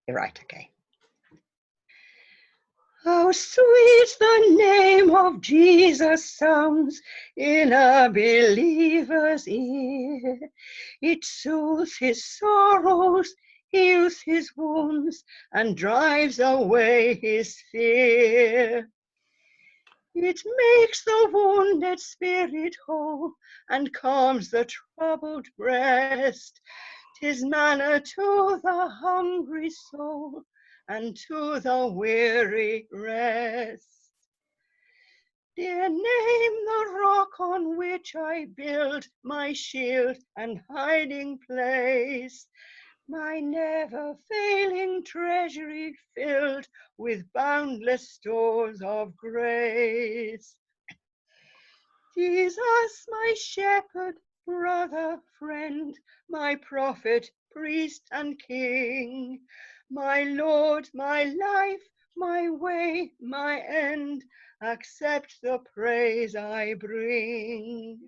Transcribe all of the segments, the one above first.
You're right, okay. How sweet the name of Jesus sounds in a believer's ear. It soothes his sorrows, heals his wounds, and drives away his fear. It makes the wounded spirit whole and calms the troubled breast. 'Tis manna to the hungry soul and to the weary rest. Dear name, the rock on which I build my shield and hiding place, my never failing treasury filled with boundless stores of grace. Jesus, my shepherd, brother, friend, my prophet, priest, and king, my Lord, my life, my way, my end, accept the praise I bring.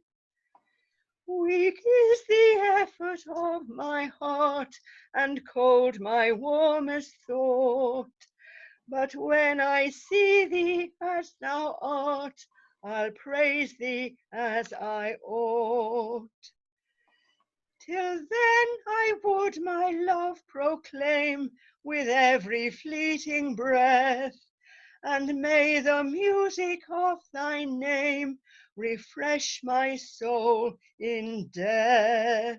Weak is the effort of my heart, and cold my warmest thought. But when I see thee as thou art, I'll praise thee as I ought. Till then I would my love proclaim with every fleeting breath, and may the music of thy name refresh my soul in death.